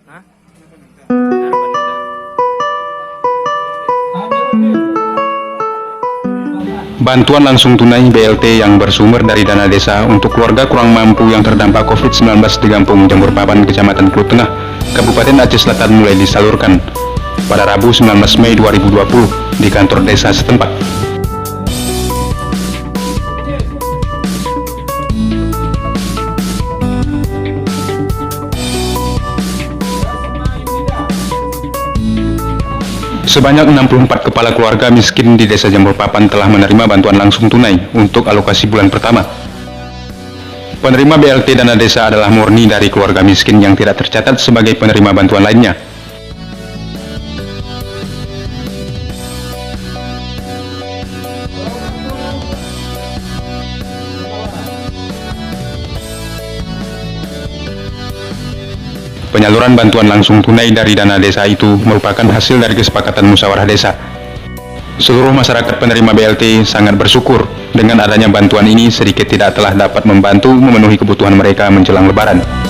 Hah? Bantuan langsung tunai BLT yang bersumber dari dana desa untuk keluarga kurang mampu yang terdampak COVID-19 di Kampung Jambor Papan, Kecamatan Kulut Tengah, Kabupaten Aceh Selatan mulai disalurkan pada Rabu 19 Mei 2020 di kantor desa setempat. Sebanyak 64 kepala keluarga miskin di Desa Jambor Papan telah menerima bantuan langsung tunai untuk alokasi bulan pertama. Penerima BLT dana desa adalah murni dari keluarga miskin yang tidak tercatat sebagai penerima bantuan lainnya. Penyaluran bantuan langsung tunai dari dana desa itu merupakan hasil dari kesepakatan musyawarah desa. Seluruh masyarakat penerima BLT sangat bersyukur dengan adanya bantuan ini sedikit tidak telah dapat membantu memenuhi kebutuhan mereka menjelang Lebaran.